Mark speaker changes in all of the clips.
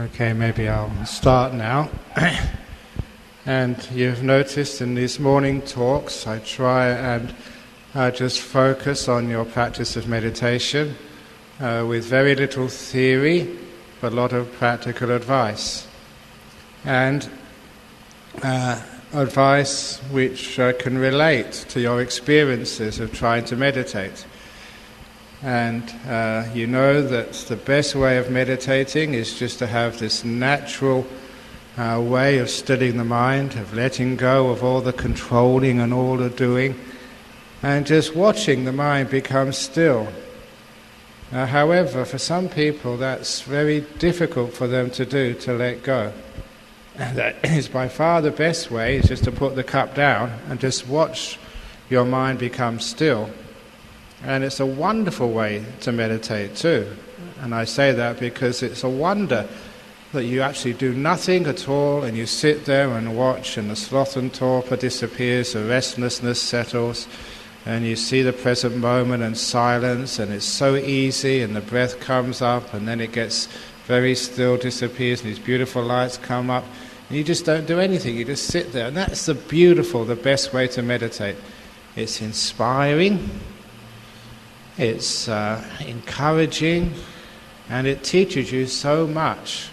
Speaker 1: Okay, maybe I'll start now. And you've noticed in these morning talks, I try and just focus on your practice of meditation with very little theory, but a lot of practical advice. And advice which can relate to your experiences of trying to meditate. And you know that the best way of meditating is just to have this natural way of stilling the mind, of letting go of all the controlling and all the doing, and just watching the mind become still. However, for some people that's very difficult for them to do, to let go. And that is by far the best way, is just to put the cup down and just watch your mind become still. And it's a wonderful way to meditate too. And I say that because it's a wonder that you actually do nothing at all and you sit there and watch, and the sloth and torpor disappears, the restlessness settles, and you see the present moment and silence, and it's so easy, and the breath comes up and then it gets very still, disappears, and these beautiful lights come up, and you just don't do anything, you just sit there. And that's the best way to meditate. It's inspiring, it's encouraging, and it teaches you so much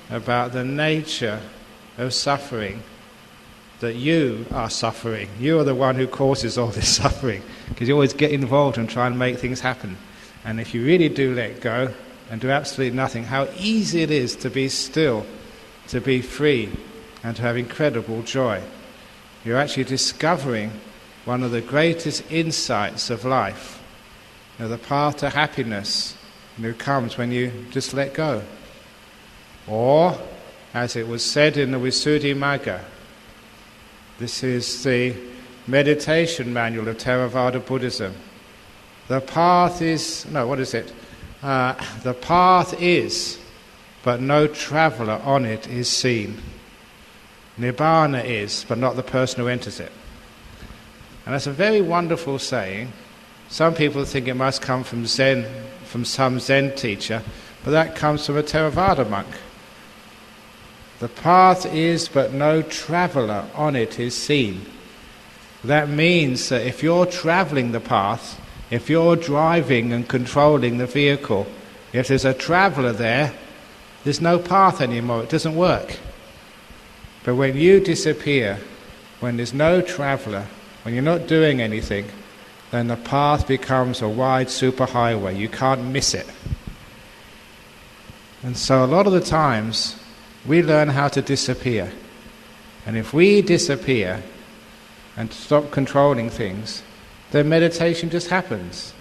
Speaker 1: about the nature of suffering, that you are suffering. You are the one who causes all this suffering, because you always get involved and try and make things happen. And if you really do let go and do absolutely nothing, how easy it is to be still, to be free, and to have incredible joy. You're actually discovering one of the greatest insights of life. The path to happiness comes when you just let go. Or, as it was said in the Visuddhimagga, this is the meditation manual of Theravada Buddhism. The path is, the path is, but no traveller on it is seen. Nibbana is, but not the person who enters it. And that's a very wonderful saying. Some people think it must come from Zen, from some Zen teacher, but that comes from a Theravada monk. The path is, but no traveller on it is seen. That means that if you're travelling the path, if you're driving and controlling the vehicle, if there's a traveller there, there's no path anymore, it doesn't work. But when you disappear, when there's no traveller, when you're not doing anything, then the path becomes a wide superhighway. You can't miss it. And so a lot of the times we learn how to disappear. And if we disappear and stop controlling things, then meditation just happens.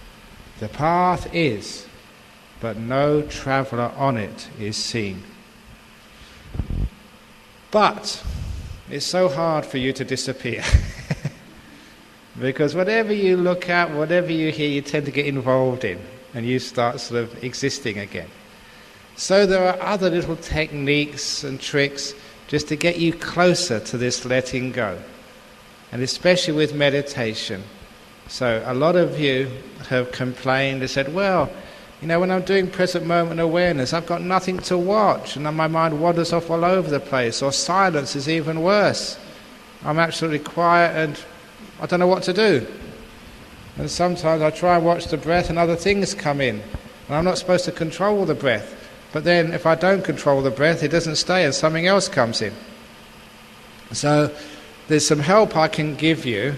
Speaker 1: The path is, but no traveller on it is seen. But it's so hard for you to disappear. Because whatever you look at, whatever you hear, you tend to get involved in, and you start sort of existing again. So there are other little techniques and tricks just to get you closer to this letting go, and especially with meditation. So a lot of you have complained and said, well, when I'm doing present moment awareness, I've got nothing to watch, and then my mind wanders off all over the place, or silence is even worse. I'm absolutely quiet and I don't know what to do. And sometimes I try and watch the breath and other things come in. And I'm not supposed to control the breath. But then if I don't control the breath, it doesn't stay and something else comes in. So there's some help I can give you,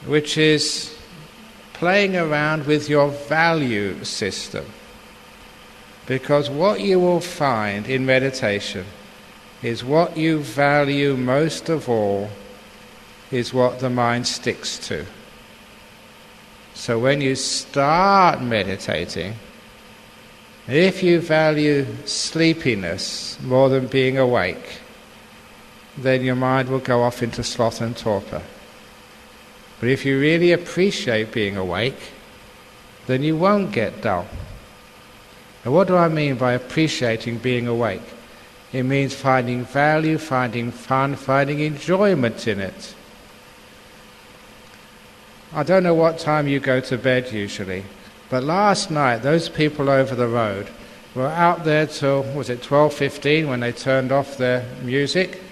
Speaker 1: which is playing around with your value system. Because what you will find in meditation is what you value most of all is what the mind sticks to. So when you start meditating, if you value sleepiness more than being awake, then your mind will go off into sloth and torpor. But if you really appreciate being awake, then you won't get dull. And what do I mean by appreciating being awake? It means finding value, finding fun, finding enjoyment in it. I don't know what time you go to bed usually, but last night those people over the road were out there till, 12:15 when they turned off their music,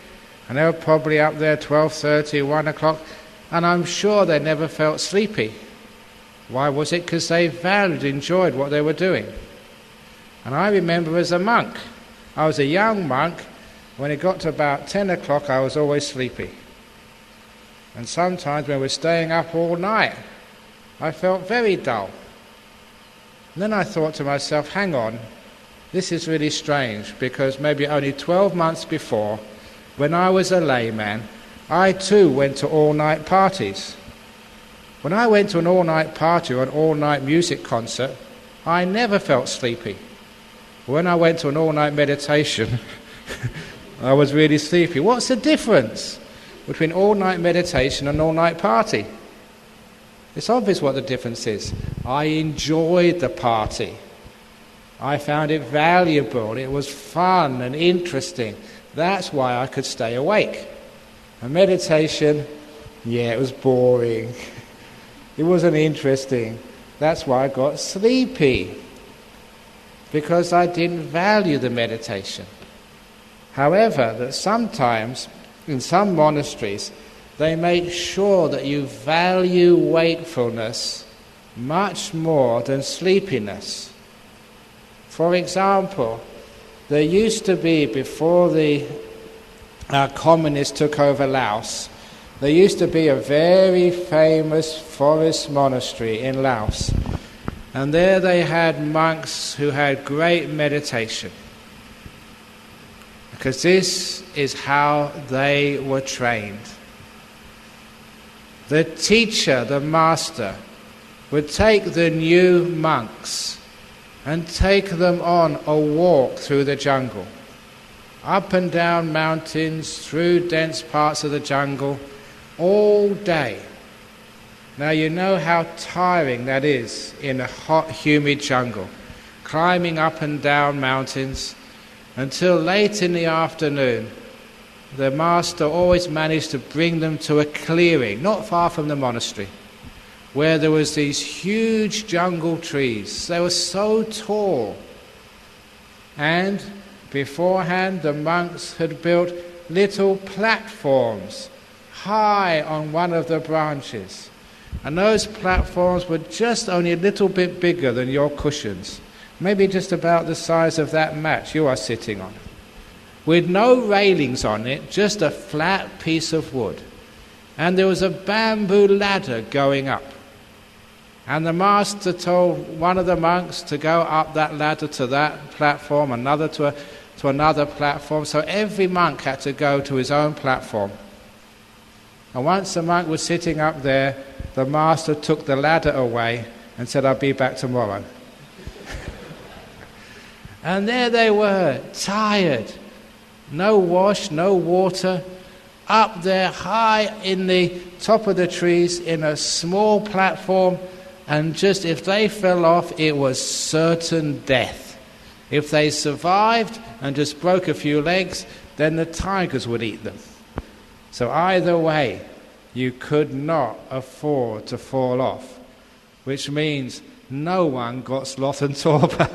Speaker 1: and they were probably up there 12:30, 1 o'clock, and I'm sure they never felt sleepy. Why was it? Because they valued, enjoyed what they were doing. And I remember as a monk, I was a young monk, when it got to about 10 o'clock I was always sleepy. And sometimes when we were staying up all night, I felt very dull. And then I thought to myself, hang on, this is really strange, because maybe only 12 months before, when I was a layman, I too went to all-night parties. When I went to an all-night party or an all-night music concert, I never felt sleepy. When I went to an all-night meditation, I was really sleepy. What's the difference between all-night meditation and an all-night party? It's obvious what the difference is. I enjoyed the party. I found it valuable. It was fun and interesting. That's why I could stay awake. And meditation, it was boring. It wasn't interesting. That's why I got sleepy, because I didn't value the meditation. However, that sometimes in some monasteries they make sure that you value wakefulness much more than sleepiness. For example, there used to be, before the communists took over Laos, there used to be a very famous forest monastery in Laos, and there they had monks who had great meditation, because this is how they were trained. The teacher, the master, would take the new monks and take them on a walk through the jungle, up and down mountains, through dense parts of the jungle, all day. Now you know how tiring that is in a hot, humid jungle, climbing up and down mountains until late in the afternoon. The master always managed to bring them to a clearing not far from the monastery, where there was these huge jungle trees. They were so tall, and beforehand the monks had built little platforms high on one of the branches, and those platforms were just only a little bit bigger than your cushions, maybe just about the size of that mat you are sitting on, with no railings on it, just a flat piece of wood. And there was a bamboo ladder going up, and the master told one of the monks to go up that ladder to that platform, another to another platform, so every monk had to go to his own platform. And once the monk was sitting up there, the master took the ladder away and said, "I'll be back tomorrow." And there they were, tired, no wash, no water, up there high in the top of the trees in a small platform, and just if they fell off, it was certain death. If they survived and just broke a few legs, then the tigers would eat them. So either way, you could not afford to fall off, which means no one got sloth and torpor.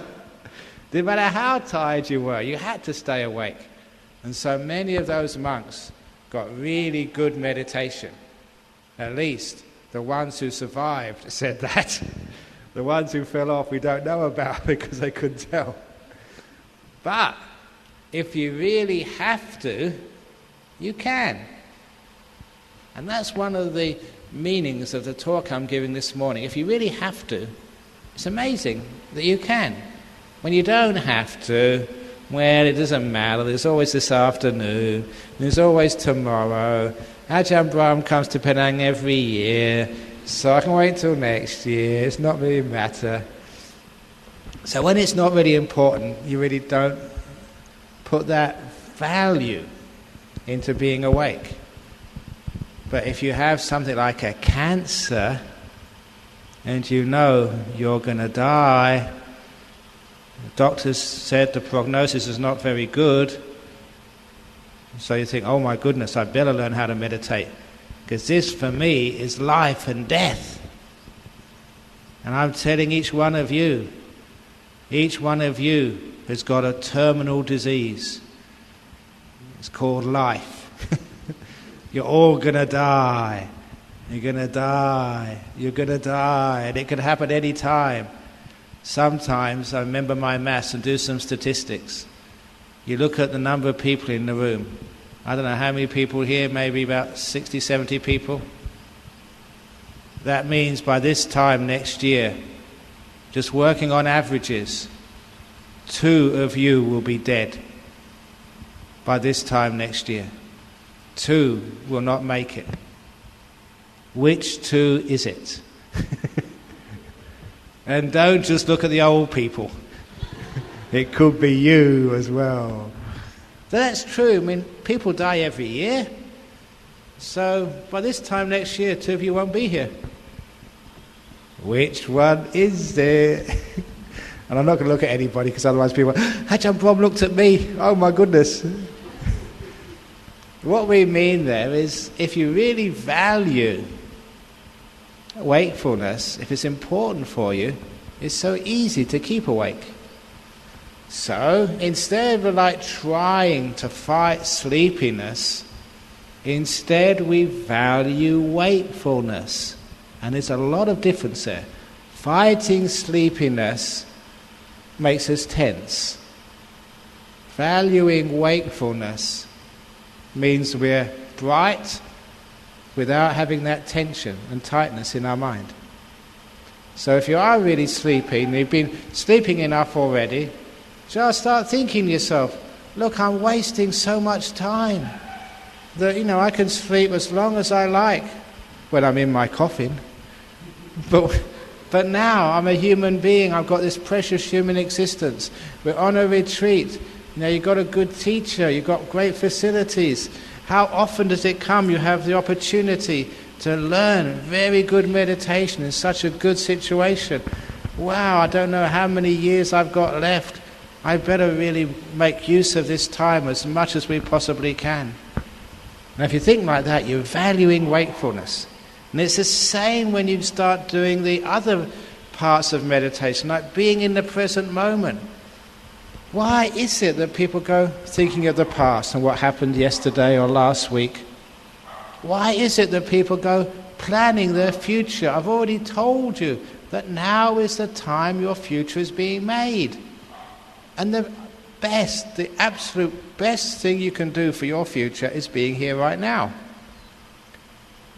Speaker 1: No matter how tired you were, you had to stay awake. And so many of those monks got really good meditation. At least the ones who survived said that. The ones who fell off we don't know about because they couldn't tell. But if you really have to, you can. And that's one of the meanings of the talk I'm giving this morning. If you really have to, it's amazing that you can. When you don't have to, well, it doesn't matter. There's always this afternoon. There's always tomorrow. Ajahn Brahm comes to Penang every year, so I can wait till next year. It's not really matter. So when it's not really important, you really don't put that value into being awake. But if you have something like a cancer and you know you're going to die, the doctors said the prognosis is not very good, so you think, oh my goodness, I better learn how to meditate, because this for me is life and death. And I'm telling each one of you, has got a terminal disease. It's called life. You're all going to die. You're going to die. You're going to die. And it can happen any time. Sometimes I remember my maths and do some statistics. You look at the number of people in the room. I don't know how many people here, maybe about 60, 70 people. That means by this time next year, just working on averages, 2 of you will be dead. By this time next year, 2 will not make it. Which 2 is it? And don't just look at the old people. It could be you as well. That's true. I mean, people die every year. So by this time next year, 2 of you won't be here. Which one is there? And I'm not going to look at anybody because otherwise people, Ajahn Brahm looked at me. Oh my goodness. What we mean there is, if you really value wakefulness, if it's important for you, it's so easy to keep awake. So instead of trying to fight sleepiness, instead we value wakefulness. And there's a lot of difference there. Fighting sleepiness makes us tense. Valuing wakefulness means we're bright without having that tension and tightness in our mind. So if you are really sleepy, and you've been sleeping enough already, just start thinking to yourself, look, I'm wasting so much time that, I can sleep as long as I like when I'm in my coffin. But now I'm a human being, I've got this precious human existence. We're on a retreat. You've got a good teacher, you've got great facilities. How often does it come you have the opportunity to learn very good meditation in such a good situation? Wow, I don't know how many years I've got left. I better really make use of this time as much as we possibly can. And if you think like that, you're valuing wakefulness. And it's the same when you start doing the other parts of meditation, like being in the present moment. Why is it that people go thinking of the past and what happened yesterday or last week? Why is it that people go planning their future? I've already told you that now is the time your future is being made. And the absolute best thing you can do for your future is being here right now.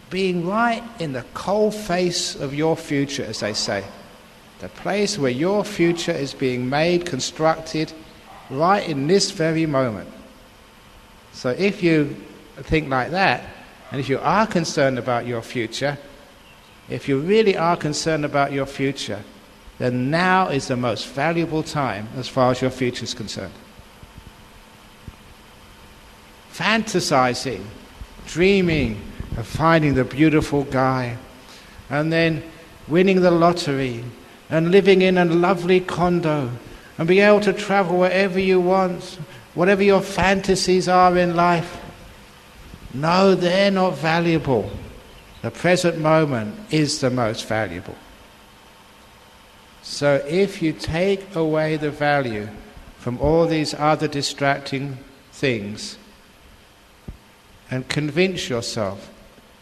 Speaker 1: Being right in the cold face of your future, as they say. The place where your future is being made, constructed, right in this very moment. So if you think like that, and if you are concerned about your future, if you really are concerned about your future, then now is the most valuable time as far as your future is concerned. Fantasizing, dreaming of finding the beautiful guy, and then winning the lottery, and living in a lovely condo, and being able to travel wherever you want, whatever your fantasies are in life. No, they're not valuable. The present moment is the most valuable. So if you take away the value from all these other distracting things and convince yourself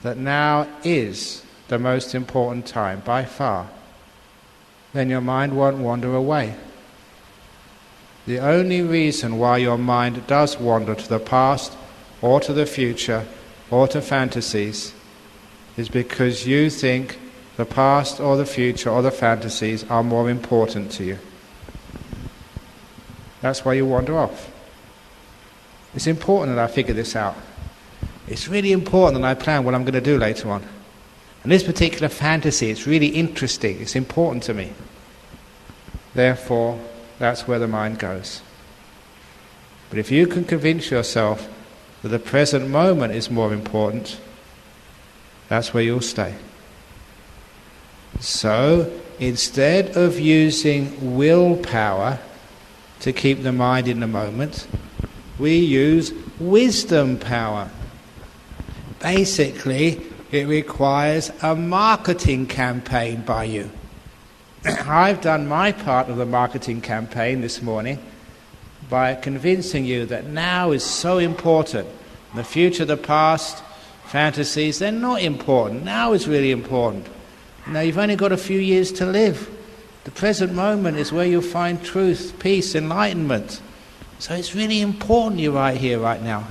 Speaker 1: that now is the most important time by far, then your mind won't wander away. The only reason why your mind does wander to the past or to the future or to fantasies is because you think the past or the future or the fantasies are more important to you. That's why you wander off. It's important that I figure this out. It's really important that I plan what I'm going to do later on. And this particular fantasy, it's really interesting, it's important to me. Therefore, that's where the mind goes. But if you can convince yourself that the present moment is more important, that's where you'll stay. So, instead of using willpower to keep the mind in the moment, we use wisdom power. Basically, it requires a marketing campaign by you. I've done my part of the marketing campaign this morning, by convincing you that now is so important. The future, the past, fantasies, they're not important. Now is really important. You've only got a few years to live. The present moment is where you'll find truth, peace, enlightenment. So it's really important you're right here, right now.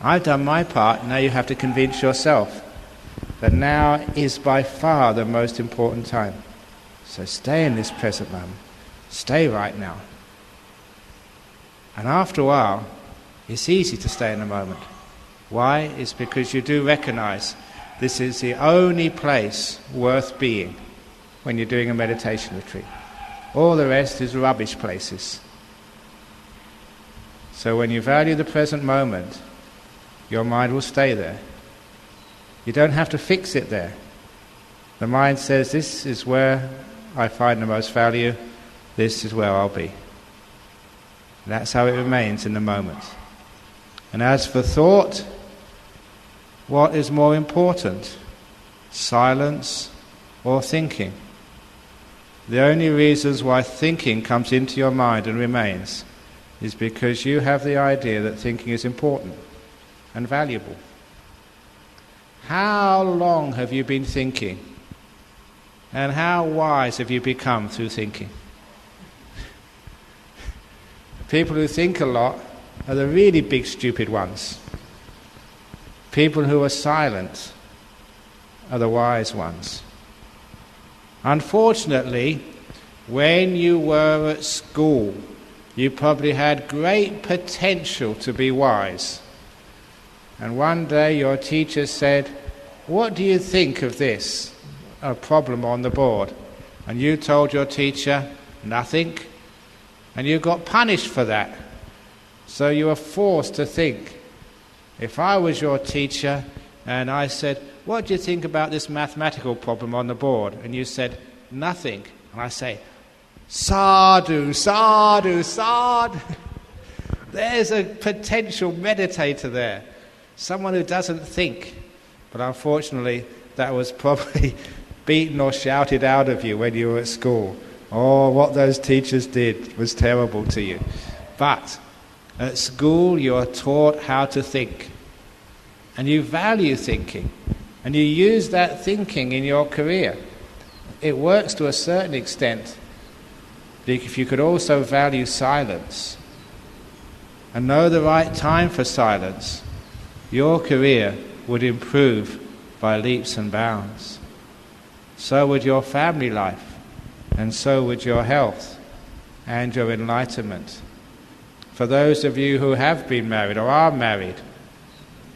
Speaker 1: I've done my part, now you have to convince yourself that now is by far the most important time. So stay in this present moment. Stay right now. And after a while, it's easy to stay in the moment. Why? It's because you do recognize this is the only place worth being when you're doing a meditation retreat. All the rest is rubbish places. So when you value the present moment, your mind will stay there. You don't have to fix it there. The mind says, this is where I find the most value, this is where I'll be. And that's how it remains in the moment. And as for thought, what is more important? Silence or thinking? The only reasons why thinking comes into your mind and remains is because you have the idea that thinking is important and valuable. How long have you been thinking? And how wise have you become through thinking? People who think a lot are the really big stupid ones. People who are silent are the wise ones. Unfortunately, when you were at school, you probably had great potential to be wise. And one day your teacher said, "What do you think of this? A problem on the board." And you told your teacher, "Nothing." And you got punished for that. So you were forced to think. If I was your teacher and I said, "What do you think about this mathematical problem on the board?" And you said, "Nothing." And I say, "Sadhu, sadhu, sadhu." There's a potential meditator there. Someone who doesn't think. But unfortunately, that was probably beaten or shouted out of you when you were at school. Oh, what those teachers did was terrible to you. But at school you are taught how to think. And you value thinking. And you use that thinking in your career. It works to a certain extent. If you could also value silence and know the right time for silence, your career would improve by leaps and bounds. So would your family life. And so would your health and your enlightenment. For those of you who have been married or are married,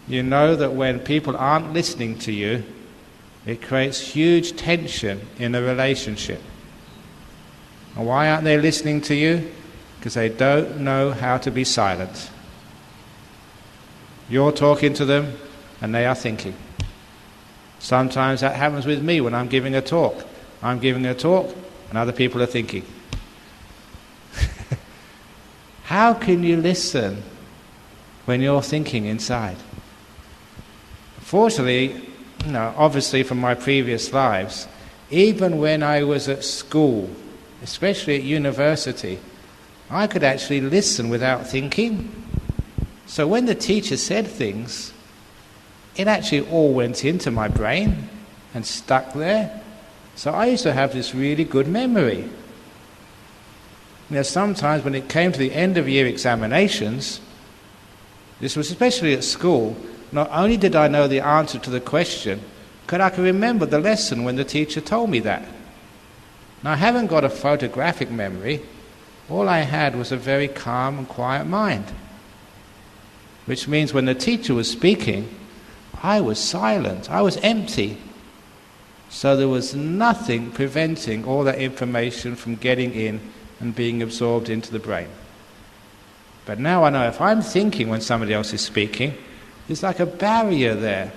Speaker 1: you know that when people aren't listening to you, it creates huge tension in a relationship. And why aren't they listening to you? Because they don't know how to be silent. You're talking to them and they are thinking. Sometimes that happens with me when I'm giving a talk. I'm giving a talk and other people are thinking. How can you listen when you're thinking inside? Fortunately, obviously from my previous lives, even when I was at school, especially at university, I could actually listen without thinking. So when the teacher said things, it actually all went into my brain and stuck there. So I used to have this really good memory. Sometimes when it came to the end of year examinations, this was especially at school, not only did I know the answer to the question, but I could remember the lesson when the teacher told me that. Now I haven't got a photographic memory. All I had was a very calm and quiet mind. Which means when the teacher was speaking, I was silent, I was empty. So there was nothing preventing all that information from getting in and being absorbed into the brain. But now I know if I'm thinking when somebody else is speaking, there's like a barrier there.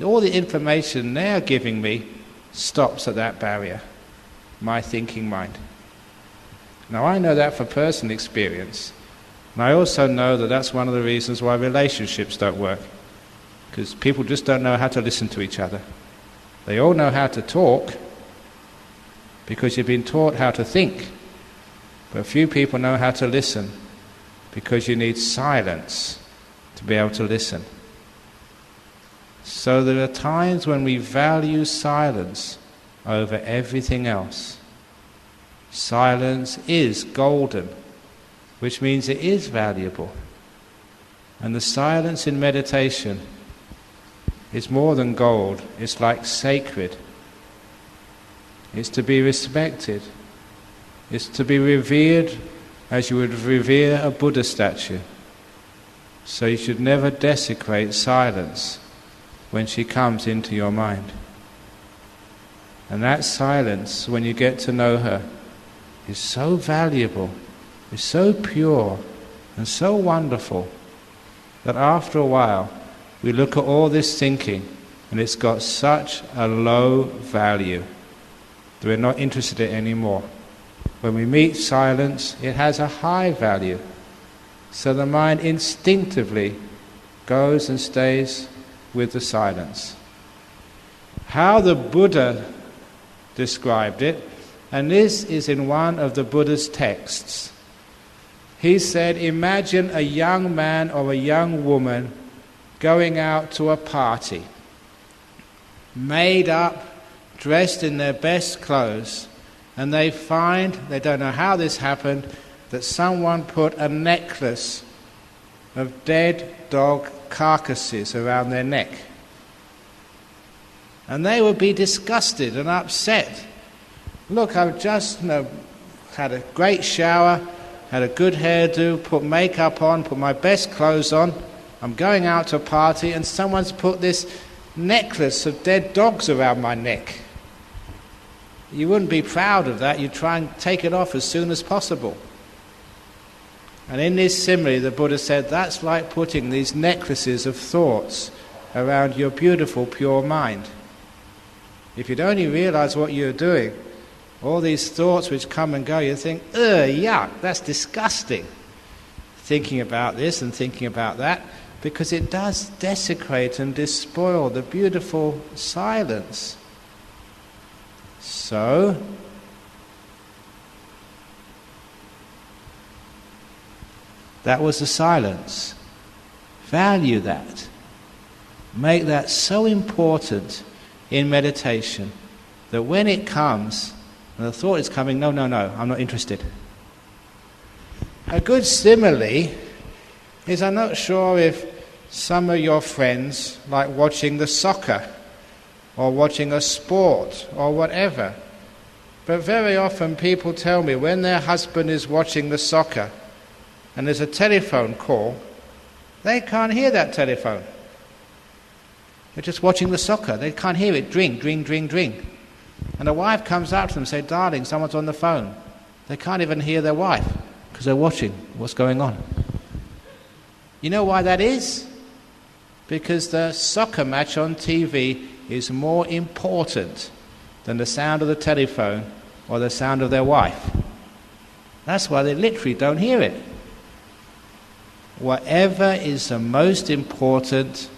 Speaker 1: All the information they're giving me stops at that barrier, my thinking mind. Now I know that for personal experience. And I also know that that's one of the reasons why relationships don't work. Because people just don't know how to listen to each other. They all know how to talk because you've been taught how to think. But few people know how to listen, because you need silence to be able to listen. So there are times when we value silence over everything else. Silence is golden, which means it is valuable. And the silence in meditation is more than gold, it's like sacred. It's to be respected. It's to be revered as you would revere a Buddha statue. So you should never desecrate silence when she comes into your mind. And that silence, when you get to know her, is so valuable, is so pure and so wonderful, that after a while we look at all this thinking and it's got such a low value that we're not interested in it anymore. When we meet silence, it has a high value. So the mind instinctively goes and stays with the silence. How the Buddha described it, and this is in one of the Buddha's texts. He said, imagine a young man or a young woman going out to a party, made up, dressed in their best clothes, and they find, they don't know how this happened, that someone put a necklace of dead dog carcasses around their neck. And they would be disgusted and upset. Look, I've just had a great shower, had a good hairdo, put makeup on, put my best clothes on. I'm going out to a party and someone's put this necklace of dead dogs around my neck. You wouldn't be proud of that. You'd try and take it off as soon as possible. And in this simile, the Buddha said, that's like putting these necklaces of thoughts around your beautiful, pure mind. If you'd only realize what you're doing, all these thoughts which come and go, you think, yuck, that's disgusting. Thinking about this and thinking about that, because it does desecrate and despoil the beautiful silence. So, that was the silence. Value that. Make that so important in meditation that when it comes, and the thought is coming, no, I'm not interested. A good simile is, I'm not sure if some of your friends like watching the soccer or watching a sport or whatever. But very often people tell me when their husband is watching the soccer and there's a telephone call, they can't hear that telephone. They're just watching the soccer. They can't hear it. Dring. And the wife comes up to them and says, darling, someone's on the phone. They can't even hear their wife because they're watching what's going on. You know why that is? Because the soccer match on TV is more important than the sound of the telephone or the sound of their wife. That's why they literally don't hear it. Whatever is the most important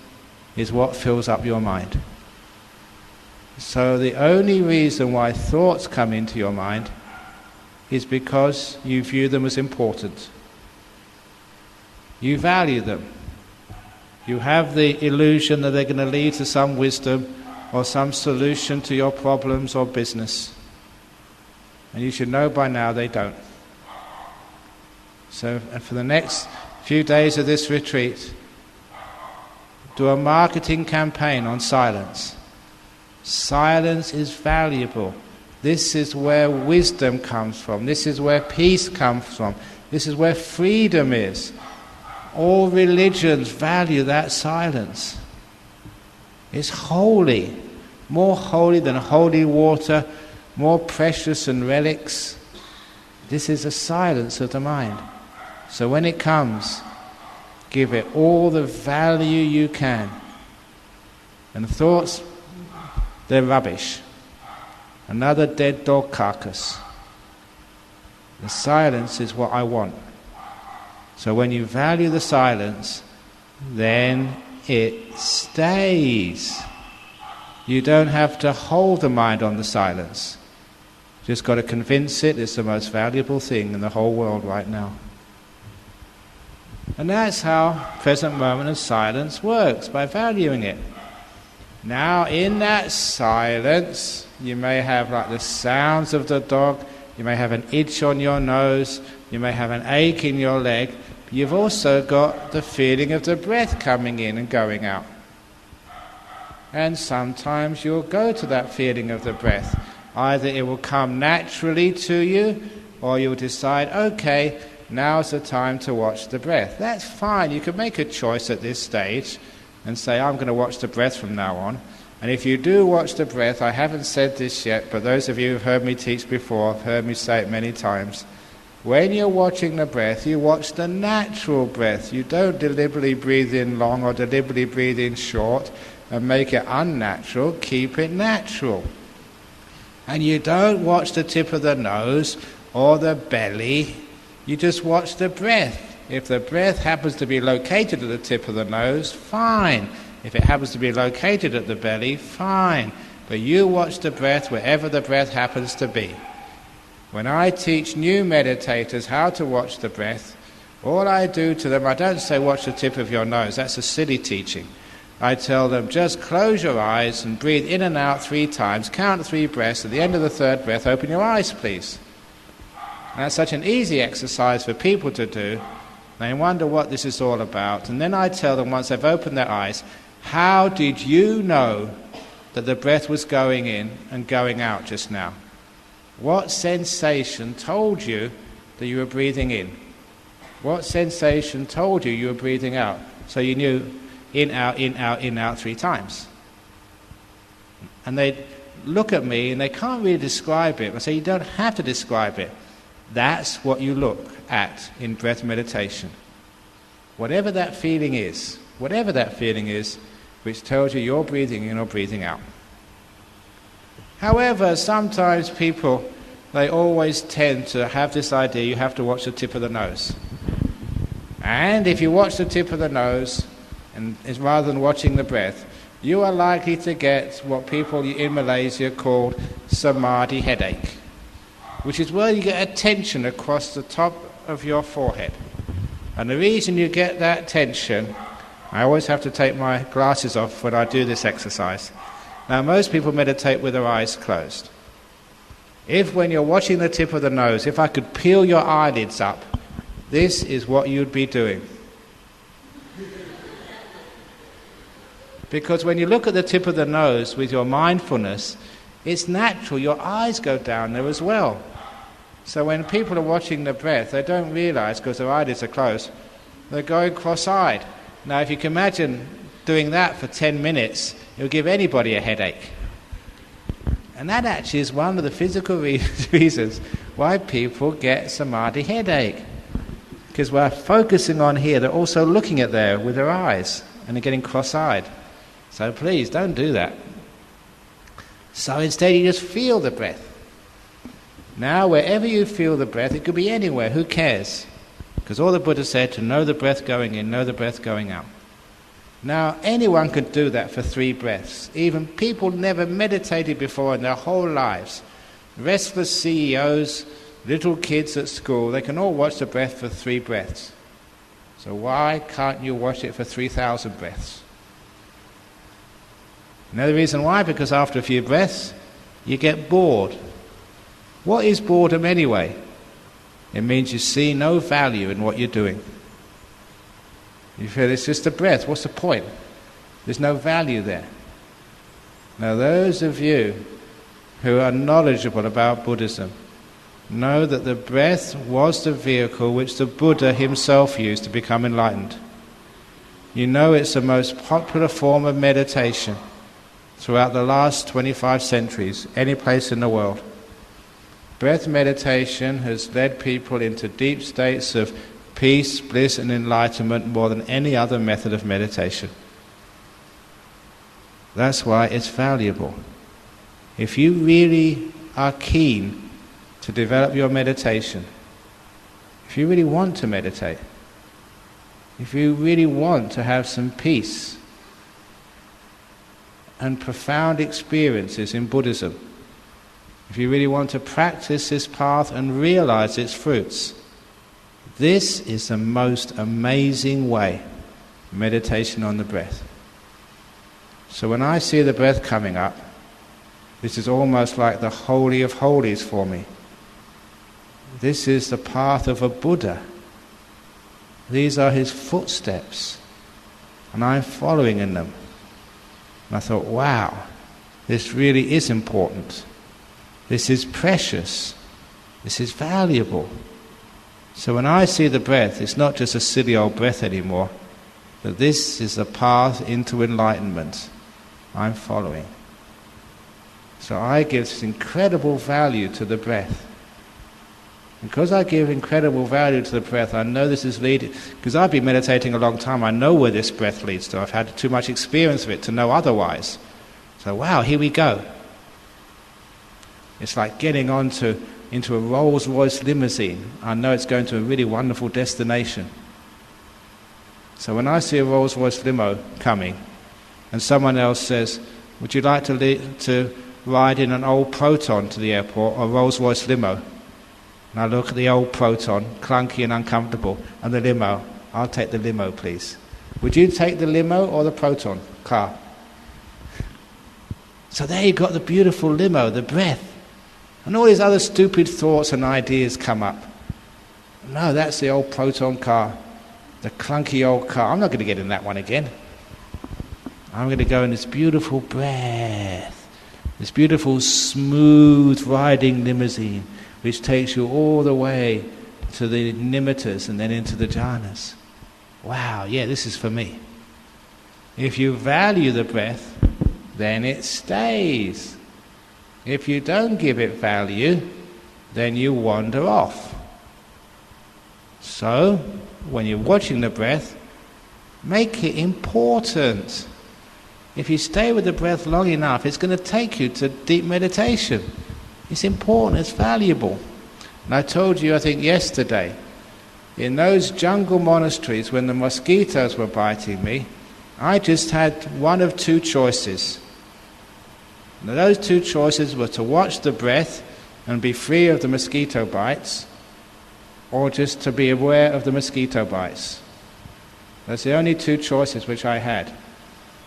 Speaker 1: is what fills up your mind. So the only reason why thoughts come into your mind is because you view them as important. You value them. You have the illusion that they're going to lead to some wisdom or some solution to your problems or business. And you should know by now they don't. So for the next few days of this retreat, do a marketing campaign on silence. Silence is valuable. This is where wisdom comes from. This is where peace comes from. This is where freedom is. All religions value that silence. It's holy, more holy than holy water, more precious than relics. This is the silence of the mind. So when it comes, give it all the value you can. And thoughts, they're rubbish. Another dead dog carcass. The silence is what I want. So when you value the silence, then it stays. You don't have to hold the mind on the silence. Just got to convince it it's the most valuable thing in the whole world right now. And that's how present moment of silence works, by valuing it. Now in that silence, you may have like the sounds of the dog, you may have an itch on your nose, you may have an ache in your leg, but you've also got the feeling of the breath coming in and going out. And sometimes you'll go to that feeling of the breath. Either it will come naturally to you, or you'll decide, okay, now's the time to watch the breath. That's fine. You can make a choice at this stage and say, I'm going to watch the breath from now on. And if you do watch the breath, I haven't said this yet, but those of you who've heard me teach before have heard me say it many times. When you're watching the breath, you watch the natural breath. You don't deliberately breathe in long or deliberately breathe in short and make it unnatural. Keep it natural. And you don't watch the tip of the nose or the belly. You just watch the breath. If the breath happens to be located at the tip of the nose, fine. If it happens to be located at the belly, fine. But you watch the breath wherever the breath happens to be. When I teach new meditators how to watch the breath, all I do to them, I don't say watch the tip of your nose. That's a silly teaching. I tell them, just close your eyes and breathe in and out 3 times. Count 3 breaths. At the end of the 3rd breath, open your eyes, please. And that's such an easy exercise for people to do. They wonder what this is all about. And then I tell them, once they've opened their eyes, how did you know that the breath was going in and going out just now? What sensation told you that you were breathing in? What sensation told you were breathing out? So you knew in, out, in, out, in, out 3 times. And they look at me and they can't really describe it. I say, you don't have to describe it. That's what you look at in breath meditation. Whatever that feeling is, which tells you you're breathing in or breathing out. However, sometimes people, they always tend to have this idea you have to watch the tip of the nose. And if you watch the tip of the nose, and rather than watching the breath, you are likely to get what people in Malaysia call samadhi headache, which is where you get a tension across the top of your forehead. And the reason you get that tension, I always have to take my glasses off when I do this exercise. Now, most people meditate with their eyes closed. If when you're watching the tip of the nose, if I could peel your eyelids up, this is what you'd be doing. Because when you look at the tip of the nose with your mindfulness, it's natural, your eyes go down there as well. So when people are watching the breath, they don't realize, because their eyelids are closed, they're going cross-eyed. Now, if you can imagine doing that for 10 minutes, it'll give anybody a headache. And that actually is one of the physical reasons why people get samadhi headache. Because we're focusing on here, they're also looking at there with their eyes, and they're getting cross-eyed. So please, don't do that. So instead, you just feel the breath. Now, wherever you feel the breath, it could be anywhere, who cares? Because all the Buddha said, to know the breath going in, know the breath going out. Now, anyone could do that for 3 breaths. Even people never meditated before in their whole lives. Restless CEOs, little kids at school, they can all watch the breath for 3 breaths. So why can't you watch it for 3,000 breaths? Another reason why, because after a few breaths, you get bored. What is boredom anyway? It means you see no value in what you're doing. You feel it's just a breath, what's the point? There's no value there. Now those of you who are knowledgeable about Buddhism know that the breath was the vehicle which the Buddha himself used to become enlightened. You know it's the most popular form of meditation throughout the last 25 centuries, any place in the world. Breath meditation has led people into deep states of peace, bliss and enlightenment more than any other method of meditation. That's why it's valuable. If you really are keen to develop your meditation, if you really want to meditate, if you really want to have some peace and profound experiences in Buddhism, if you really want to practice this path and realize its fruits, this is the most amazing way, meditation on the breath. So when I see the breath coming up, this is almost like the Holy of Holies for me. This is the path of a Buddha. These are his footsteps, and I'm following in them. And I thought, wow, this really is important. This is precious. This is valuable. So when I see the breath, it's not just a silly old breath anymore, but this is the path into enlightenment I'm following. So I give this incredible value to the breath. Because I give incredible value to the breath, I know this is leading, because I've been meditating a long time, I know where this breath leads to. I've had too much experience of it to know otherwise. So wow, here we go. It's like getting into a Rolls-Royce limousine. I know it's going to a really wonderful destination. So when I see a Rolls-Royce limo coming, and someone else says, would you like to ride in an old Proton to the airport, or a Rolls-Royce limo? And I look at the old Proton, clunky and uncomfortable, and the limo. I'll take the limo, please. Would you take the limo or the Proton car? So there you've got the beautiful limo, the breath. And all these other stupid thoughts and ideas come up. No, that's the old Proton car, the clunky old car. I'm not going to get in that one again. I'm going to go in this beautiful breath, this beautiful smooth riding limousine, which takes you all the way to the nimittas and then into the jhanas. Wow, yeah, this is for me. If you value the breath, then it stays. If you don't give it value, then you wander off. So, when you're watching the breath, make it important. If you stay with the breath long enough, it's going to take you to deep meditation. It's important, it's valuable. And I told you, I think yesterday, in those jungle monasteries when the mosquitoes were biting me, I just had one of two choices. Now, those two choices were to watch the breath and be free of the mosquito bites, or just to be aware of the mosquito bites. That's the only two choices which I had.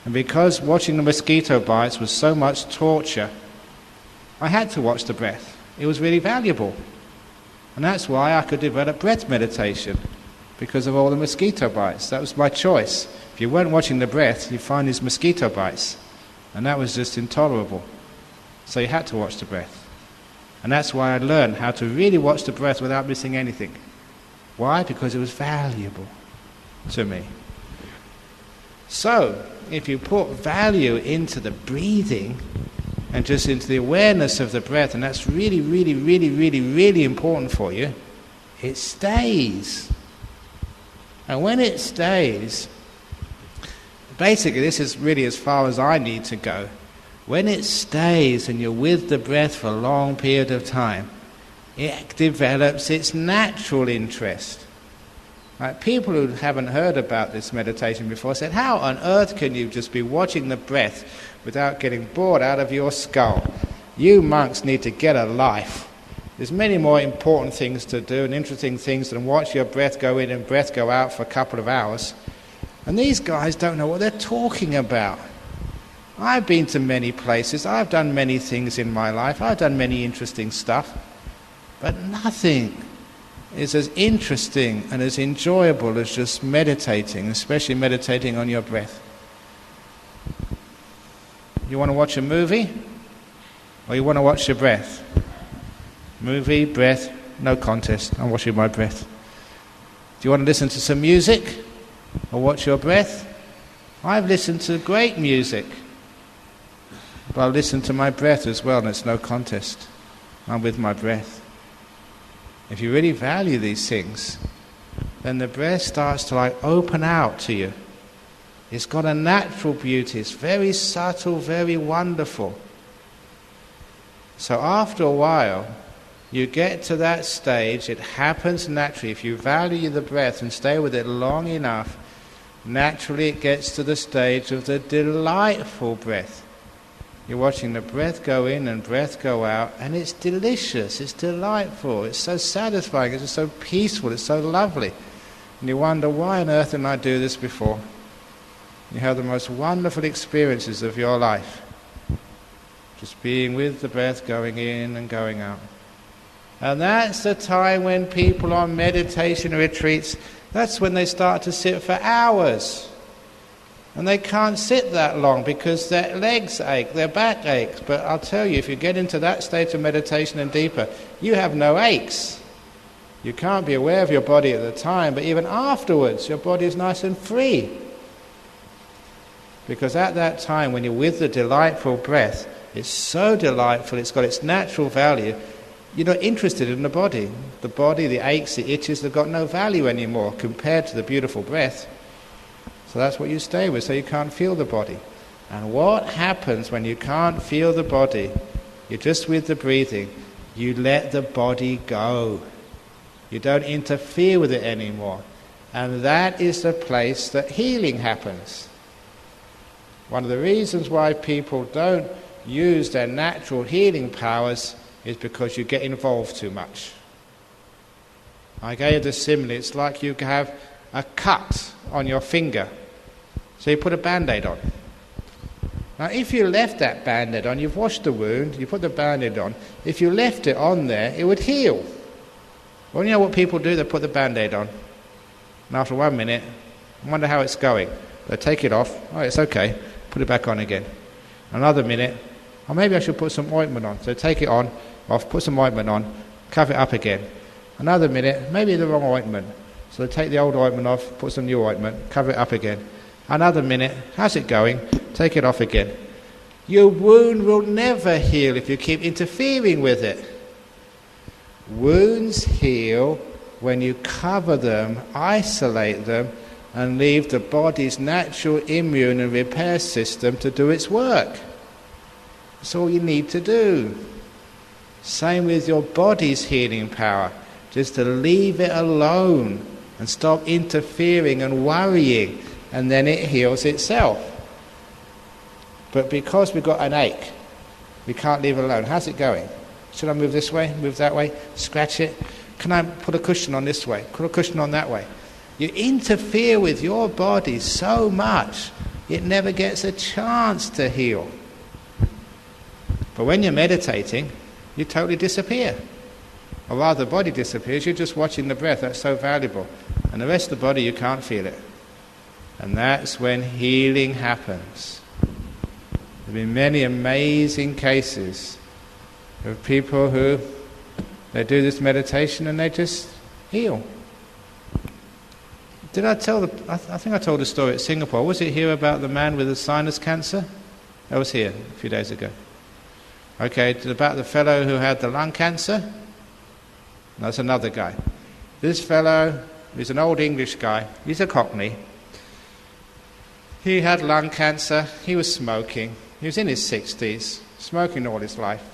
Speaker 1: And because watching the mosquito bites was so much torture, I had to watch the breath. It was really valuable. And that's why I could develop breath meditation, because of all the mosquito bites. That was my choice. If you weren't watching the breath, you'd find these mosquito bites. And that was just intolerable. So you had to watch the breath. And that's why I learned how to really watch the breath without missing anything. Why? Because it was valuable to me. So, if you put value into the breathing and just into the awareness of the breath, and that's really, really, really, really, really important for you, it stays. And when it stays, basically, this is really as far as I need to go. When it stays and you're with the breath for a long period of time, it develops its natural interest. Like people who haven't heard about this meditation before said, how on earth can you just be watching the breath without getting bored out of your skull? You monks need to get a life. There's many more important things to do and interesting things than watch your breath go in and breath go out for a couple of hours. And these guys don't know what they're talking about. I've been to many places, I've done many things in my life, I've done many interesting stuff, but nothing is as interesting and as enjoyable as just meditating, especially meditating on your breath. You want to watch a movie? Or you want to watch your breath? Movie, breath, no contest, I'm watching my breath. Do you want to listen to some music? Or watch your breath? I've listened to great music, but I'll listen to my breath as well, and it's no contest. I'm with my breath. If you really value these things, then the breath starts to open out to you. It's got a natural beauty, it's very subtle, very wonderful. So after a while, you get to that stage, it happens naturally. If you value the breath and stay with it long enough, naturally it gets to the stage of the delightful breath. You're watching the breath go in and breath go out, and it's delicious, it's delightful, it's so satisfying, it's so peaceful, it's so lovely. And you wonder, why on earth didn't I do this before? You have the most wonderful experiences of your life, just being with the breath going in and going out. And that's the time when people on meditation retreats, that's when they start to sit for hours. And they can't sit that long because their legs ache, their back aches. But I'll tell you, if you get into that state of meditation and deeper, you have no aches. You can't be aware of your body at the time, but even afterwards, your body is nice and free. Because at that time, when you're with the delightful breath, it's so delightful, it's got its natural value, you're not interested in the body. The body, the aches, the itches, they've got no value anymore compared to the beautiful breath. So that's what you stay with, so you can't feel the body. And what happens when you can't feel the body? You're just with the breathing. You let the body go. You don't interfere with it anymore. And that is the place that healing happens. One of the reasons why people don't use their natural healing powers is because you get involved too much. I gave the simile, it's like you have a cut on your finger. So you put a Band-Aid on. Now if you left that Band-Aid on, you've washed the wound, you put the Band-Aid on, if you left it on there, it would heal. Well, you know what people do? They put the Band-Aid on. And after 1 minute, I wonder how it's going. They take it off, oh it's okay, put it back on again. Another minute, oh maybe I should put some ointment on. So take it on, off, put some ointment on, cover it up again. Another minute, maybe the wrong ointment. So they take the old ointment off, put some new ointment, cover it up again. Another minute, how's it going? Take it off again. Your wound will never heal if you keep interfering with it. Wounds heal when you cover them, isolate them, and leave the body's natural immune and repair system to do its work. That's all you need to do. Same with your body's healing power. Just to leave it alone and stop interfering and worrying, and then it heals itself. But because we've got an ache, we can't leave it alone. How's it going? Should I move this way, move that way, scratch it? Can I put a cushion on this way, put a cushion on that way? You interfere with your body so much, it never gets a chance to heal. But when you're meditating, you totally disappear. Or rather, the body disappears, you're just watching the breath, that's so valuable. And the rest of the body, you can't feel it. And that's when healing happens. There have been many amazing cases of people who, they do this meditation and they just heal. Did I tell I think I told a story at Singapore. Was it here about the man with the sinus cancer? That was here a few days ago. Okay, about the fellow who had the lung cancer? That's another guy. This fellow is an old English guy. He's a Cockney. He had lung cancer. He was smoking. He was in his 60s, smoking all his life.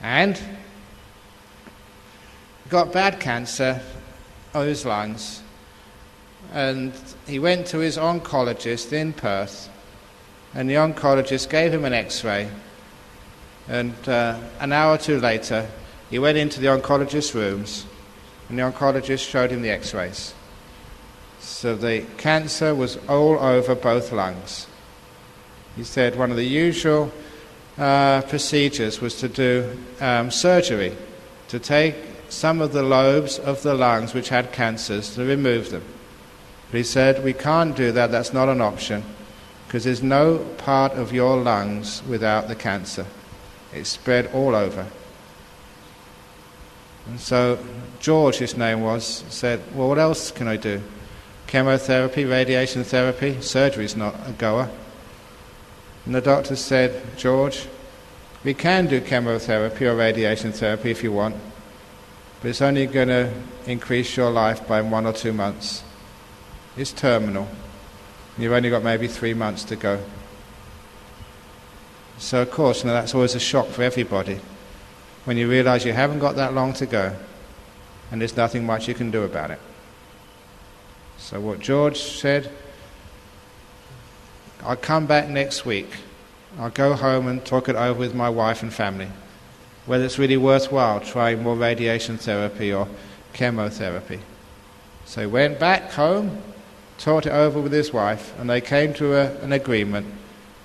Speaker 1: And got bad cancer of his lungs. And he went to his oncologist in Perth. And the oncologist gave him an X-ray. And an hour or two later, he went into the oncologist's rooms, and the oncologist showed him the X-rays. So the cancer was all over both lungs. He said one of the usual procedures was to do surgery, to take some of the lobes of the lungs which had cancers, to remove them. But he said, we can't do that, that's not an option, because there's no part of your lungs without the cancer. It's spread all over. And so George, his name was, said, well, what else can I do? Chemotherapy, radiation therapy, surgery's not a goer. And the doctor said, George, we can do chemotherapy or radiation therapy if you want, but it's only going to increase your life by 1 or 2 months. It's terminal. You've only got maybe 3 months to go. So of course, that's always a shock for everybody, when you realise you haven't got that long to go, and there's nothing much you can do about it. So what George said, I'll come back next week, I'll go home and talk it over with my wife and family, whether it's really worthwhile trying more radiation therapy or chemotherapy. So he went back home, talked it over with his wife, and they came to an agreement.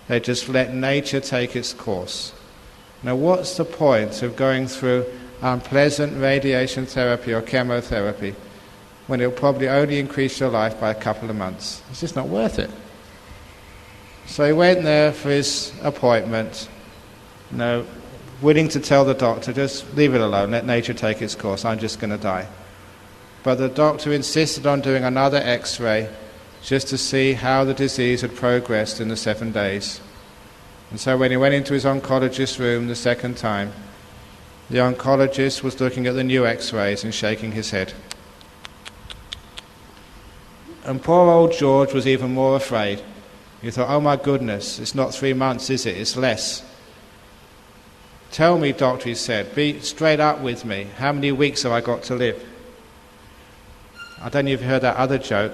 Speaker 1: They just let nature take its course. Now, what's the point of going through unpleasant radiation therapy or chemotherapy when it'll probably only increase your life by a couple of months? It's just not worth it. So he went there for his appointment, willing to tell the doctor, just leave it alone, let nature take its course, I'm just going to die. But the doctor insisted on doing another X-ray just to see how the disease had progressed in the 7 days. And so when he went into his oncologist's room the second time, the oncologist was looking at the new X-rays and shaking his head. And poor old George was even more afraid. He thought, oh my goodness, it's not 3 months, is it? It's less. Tell me, doctor, he said, be straight up with me. How many weeks have I got to live? I don't know if you heard that other joke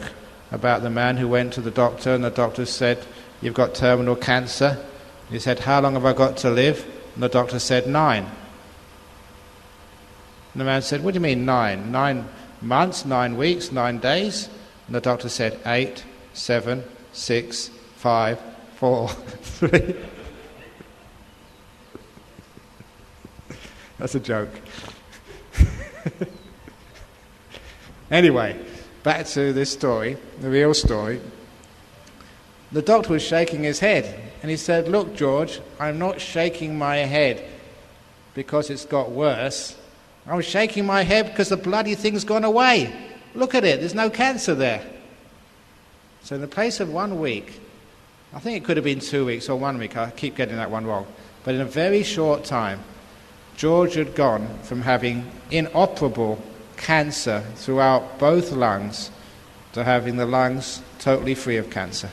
Speaker 1: about the man who went to the doctor and the doctor said, you've got terminal cancer. He said, how long have I got to live? And the doctor said, 9. And the man said, what do you mean 9? 9 months, 9 weeks, 9 days? And the doctor said, 8, 7, 6, 5, 4, 3. That's a joke. Anyway, back to this story, the real story. The doctor was shaking his head, and he said, look, George, I'm not shaking my head because it's got worse. I'm shaking my head because the bloody thing's gone away. Look at it, there's no cancer there. So in the place of 1 week, I think it could have been 2 weeks or 1 week, I keep getting that one wrong, but in a very short time, George had gone from having inoperable cancer throughout both lungs to having the lungs totally free of cancer.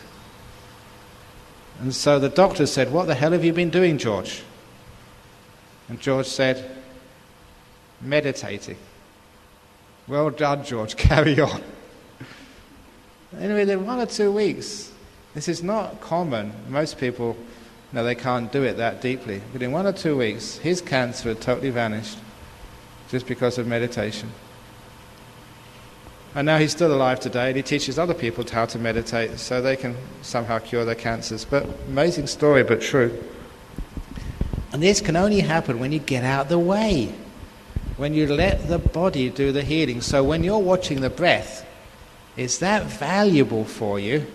Speaker 1: And so the doctor said, what the hell have you been doing, George? And George said, meditating. Well done, George, carry on. Anyway, in 1 or 2 weeks, this is not common. Most people, they can't do it that deeply. But in 1 or 2 weeks, his cancer had totally vanished just because of meditation. And now he's still alive today, and he teaches other people how to meditate so they can somehow cure their cancers. But amazing story, but true. And this can only happen when you get out of the way, when you let the body do the healing. So when you're watching the breath, it's that valuable for you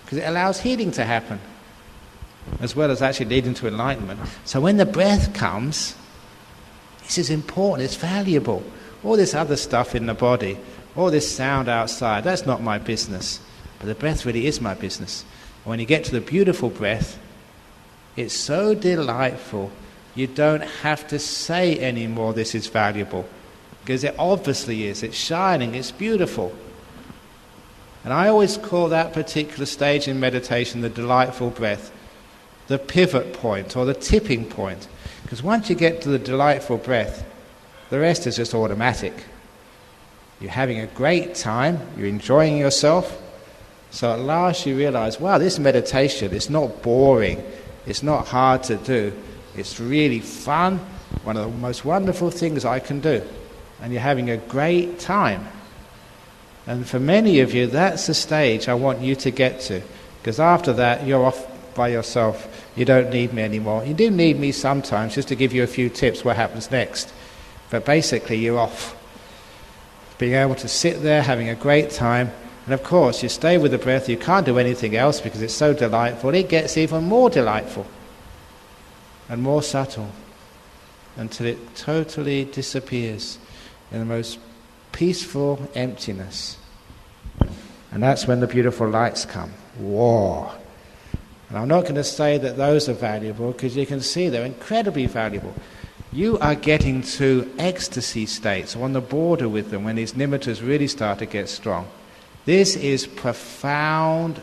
Speaker 1: because it allows healing to happen, as well as actually leading to enlightenment. So when the breath comes, this is important, it's valuable. All this other stuff in the body, all this sound outside, that's not my business. But the breath really is my business. And when you get to the beautiful breath, it's so delightful, you don't have to say anymore this is valuable. Because it obviously is, it's shining, it's beautiful. And I always call that particular stage in meditation the delightful breath, the pivot point or the tipping point. Because once you get to the delightful breath, the rest is just automatic. You're having a great time, you're enjoying yourself. So at last you realize, wow, this meditation is not boring, it's not hard to do, it's really fun, one of the most wonderful things I can do. And you're having a great time. And for many of you, that's the stage I want you to get to. Because after that, you're off by yourself. You don't need me anymore. You do need me sometimes, just to give you a few tips what happens next. But basically, you're off. Being able to sit there, having a great time. And of course, you stay with the breath. You can't do anything else because it's so delightful. It gets even more delightful and more subtle until it totally disappears in the most peaceful emptiness. And that's when the beautiful lights come. Whoa! And I'm not going to say that those are valuable because you can see they're incredibly valuable. You are getting to ecstasy states on the border with them when these nimittas really start to get strong. This is profound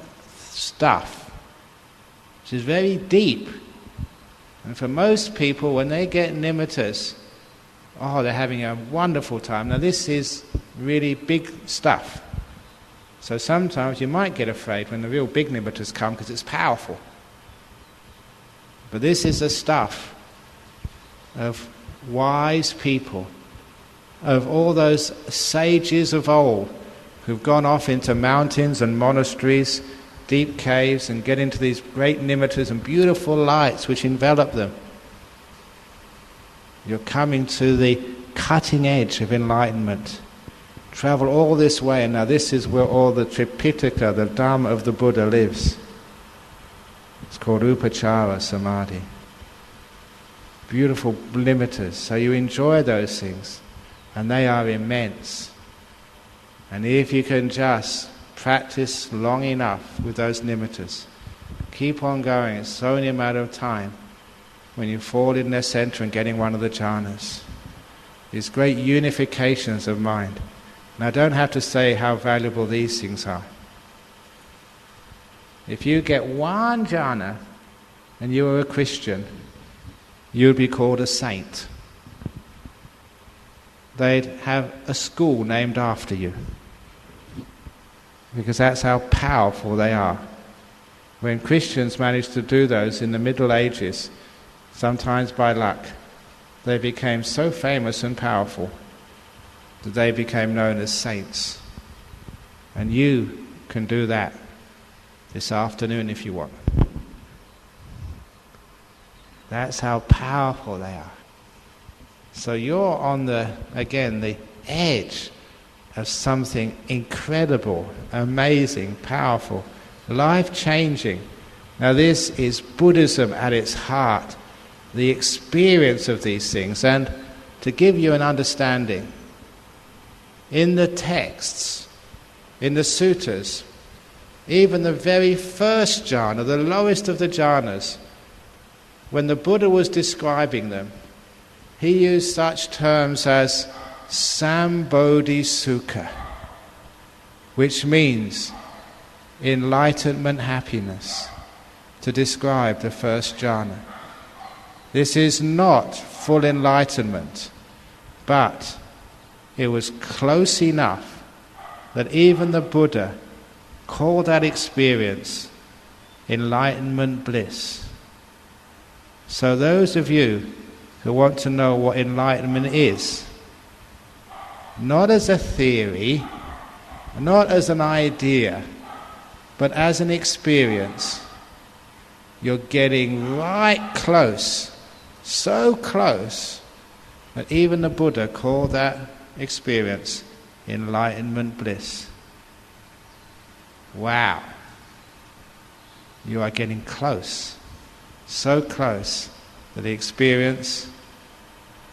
Speaker 1: stuff, which is very deep. And for most people, when they get nimittas, they're having a wonderful time. Now this is really big stuff. So sometimes you might get afraid when the real big nimittas come because it's powerful. But this is the stuff of wise people, of all those sages of old who've gone off into mountains and monasteries, deep caves, and get into these great nimittas and beautiful lights which envelop them. You're coming to the cutting edge of enlightenment. Travel all this way, and now this is where all the Tripitaka, the Dhamma of the Buddha, lives. It's called Upachara Samadhi. Beautiful limiters. So you enjoy those things, and they are immense. And if you can just practice long enough with those nimittas, keep on going, it's only a matter of time when you fall in their center and getting one of the jhanas. These great unifications of mind. And I don't have to say how valuable these things are. If you get one jhana and you are a Christian, you'd be called a saint. They'd have a school named after you, because that's how powerful they are. When Christians managed to do those in the Middle Ages, sometimes by luck, they became so famous and powerful that they became known as saints. And you can do that this afternoon if you want. That's how powerful they are. So you're on the edge of something incredible, amazing, powerful, life-changing. Now this is Buddhism at its heart, the experience of these things. And to give you an understanding, in the texts, in the suttas, even the very first jhana, the lowest of the jhanas, when the Buddha was describing them, he used such terms as Sambodhi Sukha, which means enlightenment happiness, to describe the first jhana. This is not full enlightenment, but it was close enough that even the Buddha called that experience enlightenment bliss. So those of you who want to know what enlightenment is, not as a theory, not as an idea, but as an experience, you're getting right close, so close that even the Buddha called that experience enlightenment bliss. Wow. You are getting close, so close that the experience,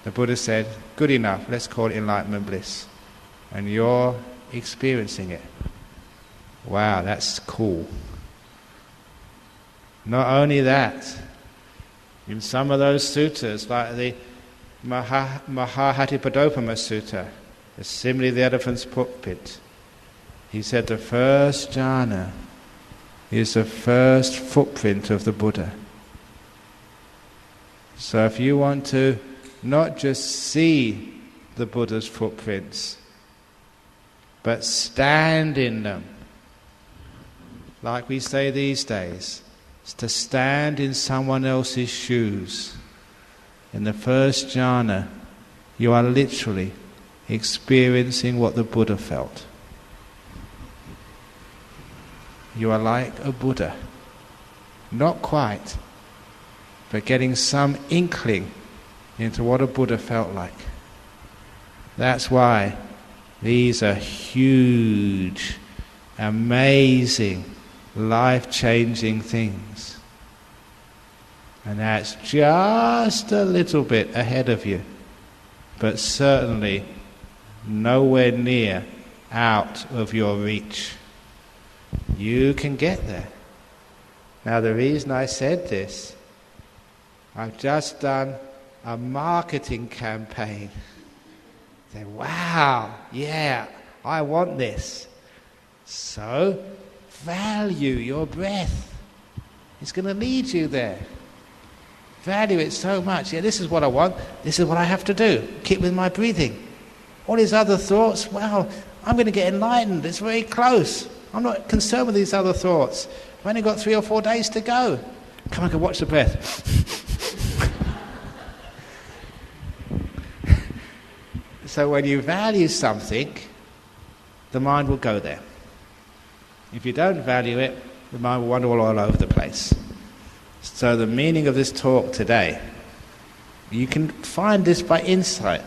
Speaker 1: the Buddha said, good enough, let's call it enlightenment bliss. And you're experiencing it. Wow, that's cool. Not only that, in some of those suttas, like the Mahahatipadopama Sutta, the simile of the elephant's footprint, he said the first jhana is the first footprint of the Buddha. So if you want to not just see the Buddha's footprints, but stand in them, like we say these days, is to stand in someone else's shoes. In the first jhana, you are literally experiencing what the Buddha felt. You are like a Buddha. Not quite, but getting some inkling into what a Buddha felt like. That's why these are huge, amazing, life-changing things. And that's just a little bit ahead of you, but certainly nowhere near out of your reach. You can get there. Now the reason I said this, I've just done a marketing campaign. Say, wow, yeah, I want this. So, value your breath. It's going to lead you there. Value it so much. Yeah, this is what I want. This is what I have to do. Keep with my breathing. All these other thoughts, well, I'm going to get enlightened. It's very close. I'm not concerned with these other thoughts. I've only got 3 or 4 days to go. Come on, go watch the breath. So when you value something, the mind will go there. If you don't value it, the mind will wander all over the place. So the meaning of this talk today, you can find this by insight.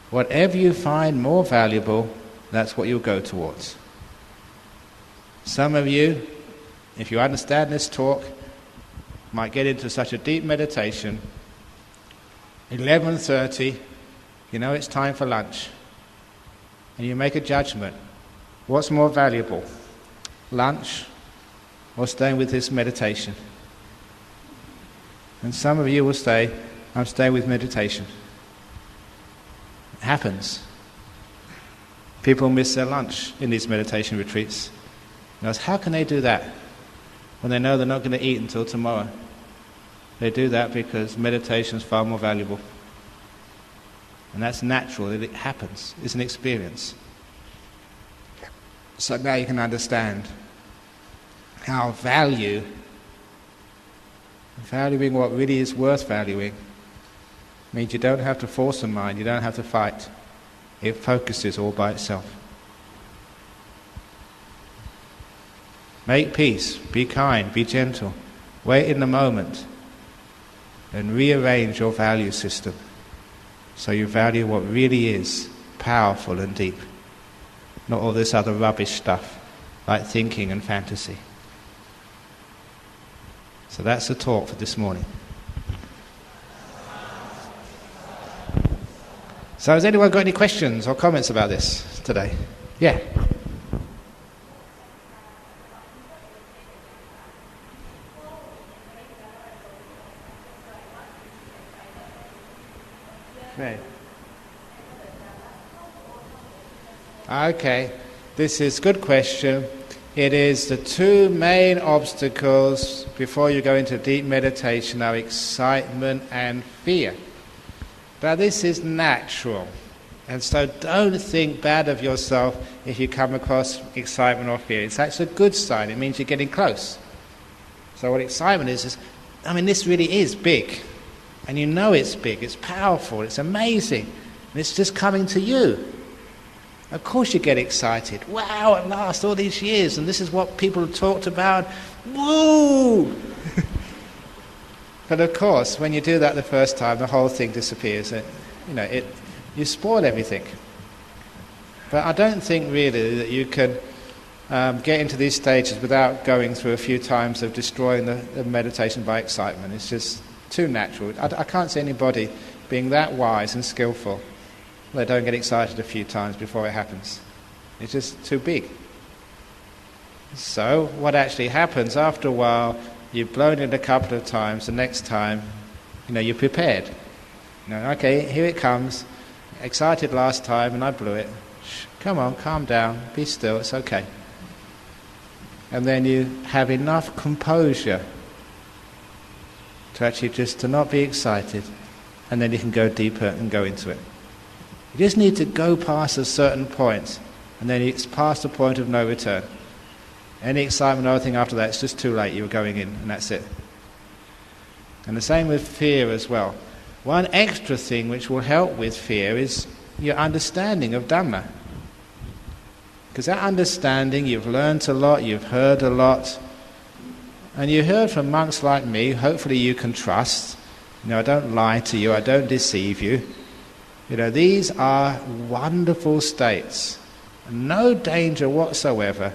Speaker 1: Whatever you find more valuable, that's what you'll go towards. Some of you, if you understand this talk, might get into such a deep meditation. 11:30, you know it's time for lunch. And you make a judgment. What's more valuable? Lunch or staying with this meditation? And some of you will say, I'm staying with meditation. It happens. People miss their lunch in these meditation retreats. And how can they do that when they know they're not going to eat until tomorrow? They do that because meditation is far more valuable. And that's natural, it happens, it's an experience. So now you can understand how valuing what really is worth valuing, means you don't have to force the mind, you don't have to fight. It focuses all by itself. Make peace, be kind, be gentle. Wait in the moment and rearrange your value system so you value what really is powerful and deep, not all this other rubbish stuff like thinking and fantasy. So that's the talk for this morning. So has anyone got any questions or comments about this today? Yeah. Okay, this is a good question. It is the two main obstacles before you go into deep meditation are excitement and fear. But this is natural. And so don't think bad of yourself if you come across excitement or fear. It's actually a good sign. It means you're getting close. So what excitement is this really is big. And you know it's big, it's powerful, it's amazing. And it's just coming to you. Of course you get excited. Wow, at last, all these years, and this is what people have talked about. Woo! But of course, when you do that the first time, the whole thing disappears. You spoil everything. But I don't think really that you can get into these stages without going through a few times of destroying the meditation by excitement. It's just too natural. I can't see anybody being that wise and skillful. They don't get excited a few times before it happens. It's just too big. So what actually happens after a while, you've blown it a couple of times, the next time, you're prepared. Okay, here it comes. Excited last time and I blew it. Come on, calm down, be still, it's okay. And then you have enough composure to actually just to not be excited, and then you can go deeper and go into it. You just need to go past a certain point, and then it's past the point of no return. Any excitement or anything after that, it's just too late, you were going in, and that's it. And the same with fear as well. One extra thing which will help with fear is your understanding of Dhamma. Because that understanding, you've learnt a lot, you've heard a lot, and you heard from monks like me, hopefully you can trust. I don't lie to you, I don't deceive you. These are wonderful states, no danger whatsoever,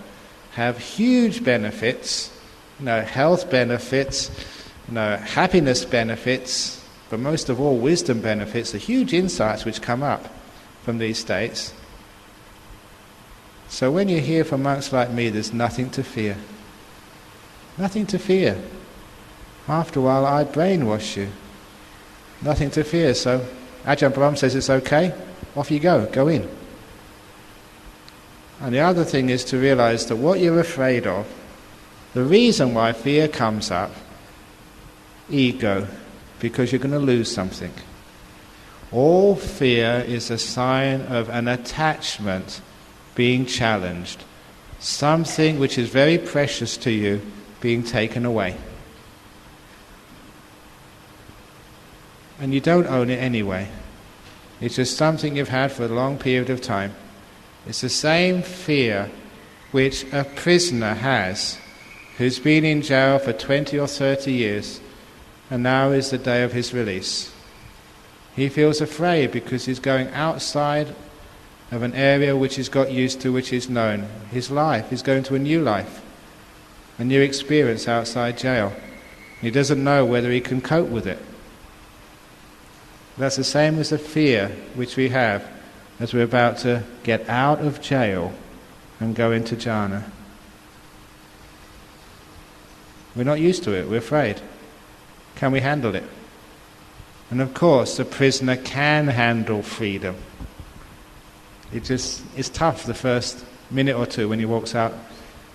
Speaker 1: have huge benefits, health benefits, happiness benefits, but most of all wisdom benefits, the huge insights which come up from these states. So when you hear from monks like me, there's nothing to fear. Nothing to fear. After a while I brainwash you. Nothing to fear, so Ajahn Brahm says it's okay, off you go in. And the other thing is to realize that what you're afraid of, the reason why fear comes up, ego, because you're going to lose something. All fear is a sign of an attachment being challenged, something which is very precious to you being taken away. and you don't own it anyway. It's just something you've had for a long period of time. It's the same fear which a prisoner has who's been in jail for 20 or 30 years, and now is the day of his release. He feels afraid because he's going outside of an area which he's got used to, which is known. His life, he's going to a new life, a new experience outside jail. He doesn't know whether he can cope with it. That's the same as the fear which we have as we're about to get out of jail and go into jhana. We're not used to it, we're afraid. Can we handle it? And of course, the prisoner can handle freedom. It's tough the first minute or two when he walks out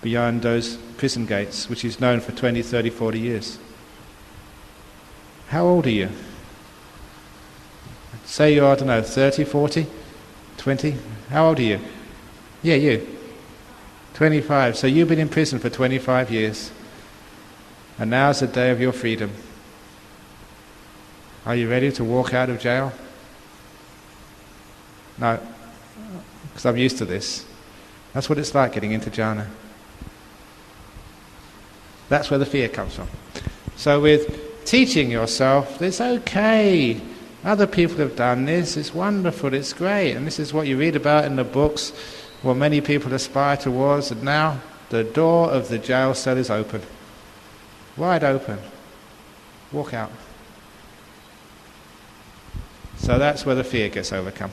Speaker 1: beyond those prison gates, which he's known for 20, 30, 40 years. How old are you? Say you're, 30, 40, 20? How old are you? Yeah, you. 25. So you've been in prison for 25 years. And now's the day of your freedom. Are you ready to walk out of jail? No, because I'm used to this. That's what it's like getting into jhana. That's where the fear comes from. So with teaching yourself, it's okay. Other people have done this, it's wonderful, it's great, and this is what you read about in the books, what many people aspire towards, and now the door of the jail cell is open. Wide open. Walk out. So that's where the fear gets overcome.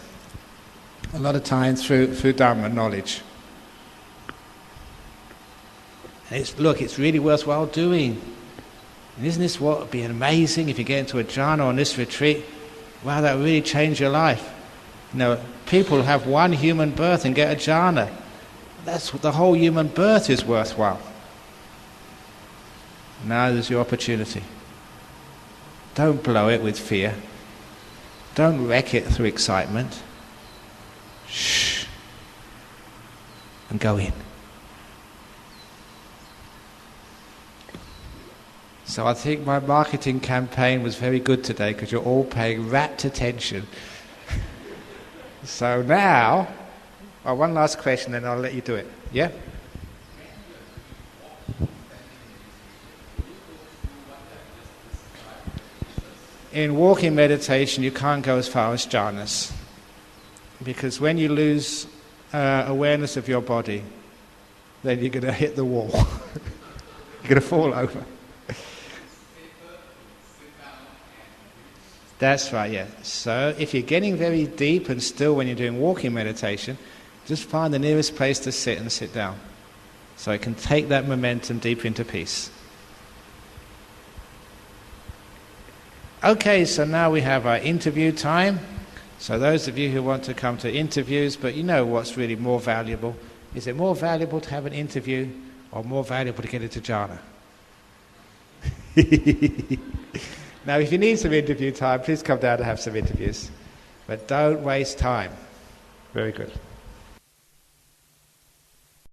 Speaker 1: A lot of times through Dhamma knowledge. And it's really worthwhile doing. And isn't this what would be amazing if you get into a jhana on this retreat? Wow, that would really change your life. People have one human birth and get a jhana. That's what the whole human birth is worthwhile. Now there's your opportunity. Don't blow it with fear. Don't wreck it through excitement. Shh. And go in. So I think my marketing campaign was very good today because you're all paying rapt attention. So now, one last question and I'll let you do it. Yeah? In walking meditation, you can't go as far as jhanas. Because when you lose awareness of your body, then you're going to hit the wall. You're going to fall over. That's right, yeah. So if you're getting very deep and still when you're doing walking meditation, just find the nearest place to sit and sit down. So it can take that momentum deep into peace. Okay, so now we have our interview time. So those of you who want to come to interviews, but you know what's really more valuable. Is it more valuable to have an interview or more valuable to get into jhana? Now, if you need some interview time, please come down to have some interviews. But don't waste time. Very good.